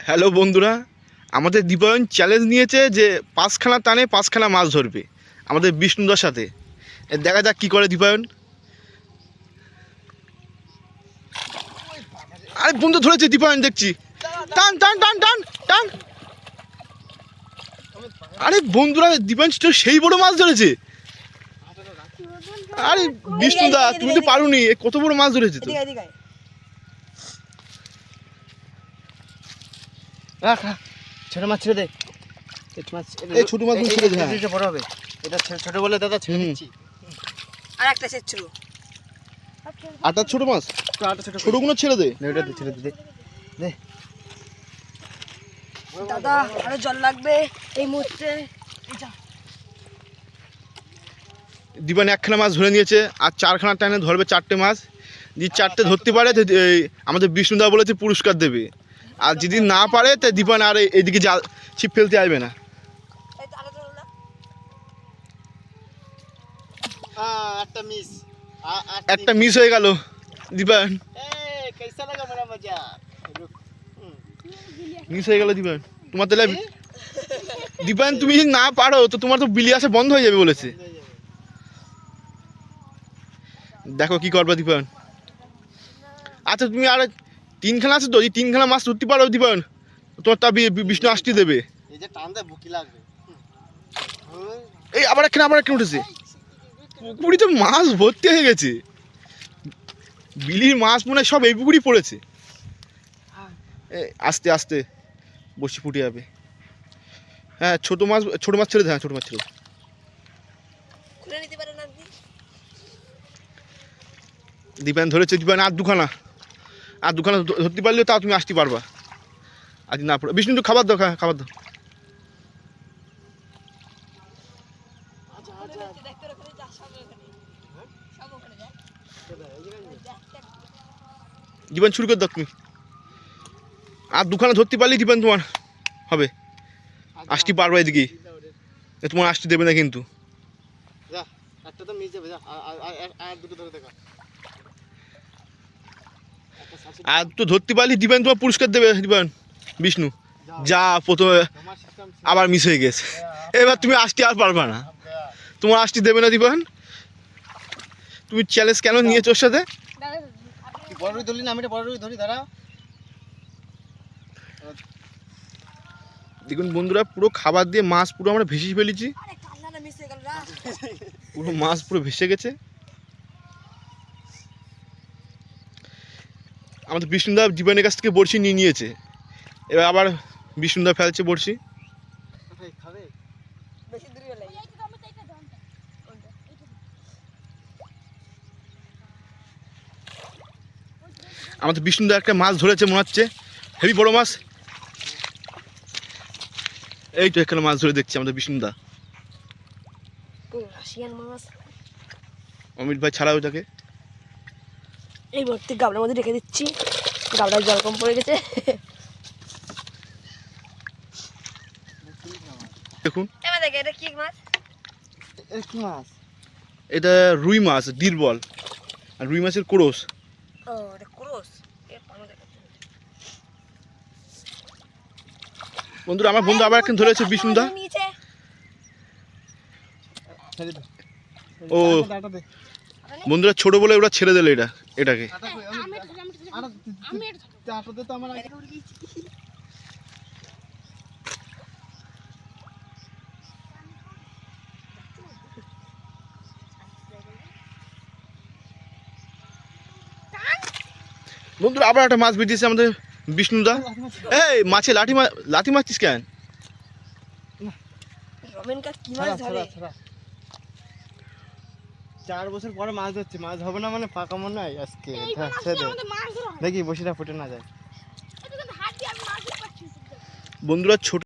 Hello বন্ধুরা, আমাদের Dipayan challenge নিয়েছে যে 5খানা টানে 5খানা মাছ ধরবে আমাদের বিষ্ণুদার সাথে। দেখা যাক কী করে দীপায়ন। আরে বন্ধু ধরেছে দীপায়ন, দেখছি। টান টান টান টান টান। আরে বন্ধুরা, দীপায়ন তো সেই বড় মাছ ধরেছে। আরে বিষ্ণুদা, তুমি তো পারোনি, কত বড় মাছ ধরেছে তো। ছোট মাছ ছেড়ে দে। এই ছোট মাছ ছেড়ে দে। এটা বড় হবে, এটা ছোট বলে দাদা ছেড়ে দিচ্ছি। আর একটা সেট ছিল, আটা ছোট মাছ, ছোটগুলো ছেড়ে দে। এটা ছেড়ে দে দে দাদা। আরো জল লাগবে এই মুহূর্তে। দীপায়ন 1খানা মাছ ধরে নিয়েছে, আর 4খানা টানে ধরবে 4টে মাছ। যদি 4টে ধরতে পারে তো আমাদের বিষ্ণুদা বলেছে পুরস্কার দেবে। আর যদি না পারে তো দীপায়ন আর এইদিকে জাল ছিপ ফেলতে আসবে না। একটা মিস হয়ে গেল দীপায়ন, মিস হয়ে গেল দীপায়ন। তোমার তাহলে দীপায়ন, তুমি যদি না পারো তো তোমার তো বিলি আসা বন্ধ হয়ে যাবে বলেছে। দেখো কি করবে দীপায়ন। আচ্ছা, তুমি আর 3খানা আছে তো, এই 3খানা মাছ ধরতে পারো দীপায়ন, তোমার তা বিষ্ণু আসতে দেবে। এই আবার একখানা উঠেছে। পুকুরি তো মাছ ভর্তি হয়ে গেছে। বিলির মাছ মনে হয় সব এই পুকুরি পড়েছে। আস্তে আস্তে বসি ফুটে যাবে। হ্যাঁ, ছোট মাছ ছেড়ে দে। হ্যাঁ, ছোট মাছ ছেড়ে। দীপায়ন ধরেছে। দীপায়ন আর দুখানা ধরতে পারলেও তাও তুমি আসতে পারবা। আজ না পড়ে বিষ্ণু, একটু খাবার দাও। খাবার দাও। দীপায়ন শুরু করে দাও তুমি। আর 2খানা ধরতে পারলেই দীপায়ন তোমার হবে। আসতে পারবা এদিকে, তোমার আসতে দেবে না কিন্তু। আর তো ধরতে পারলি দীপায়ন তোমার পুরস্কার দেবে। দীপায়ন বিষ্ণু যা প্রথমে আবার মিস হয়ে গেছে। এবার তুমি আসতে আর পারবা না, তোমার আসতে দেবে না দীপায়ন। তুমি চ্যালেঞ্জ কেন নিয়েছো ওর সাথে? দেখুন বন্ধুরা, পুরো খাবার দিয়ে মাছ পুরো আমরা ভেসে ফেলেছি। পুরো মাছ পুরো ভেসে গেছে। আমাদের বিষ্ণুদা দীপায়নের কাছ থেকে বড়শি নিয়ে নিয়েছে। এবার আবার বিষ্ণুদা ফেলছে বড়শি। আমাদের বিষ্ণুদা একটা মাছ ধরেছে মনে হচ্ছে, হেভি বড় মাছ। এই তো এখানে মাছ ধরে দেখছি আমাদের বিষ্ণুদা। অমিত ভাই ছাড়াও তাকে। এই ভর্তি গাবলার মধ্যে রেখে দিচ্ছি, গাবলার জল কম পড়ে গেছে। দেখুন এটা কি মাছ? এটা রুই মাছ, ডিরবল। আর রুই মাছের কোরস। বন্ধুরা, আমার বন্ধু আবার একখান ধরেছে বিষ্ণুদা। ও বন্ধুরা, ছোট বলে ওরা ছেড়ে দিল এটাকে। বন্ধুরা, আবার একটা মাছ বেরিয়েছে আমাদের বিষ্ণুদা। এই মাছে লাঠি মারছিস কেন? 4 বছর পরে মাছ ধরছি, মাছ হবে না মানে পাকা মনে হয় আজকে। দেখি বসিটা ফুটে না যায়। বন্ধুরা, ছোট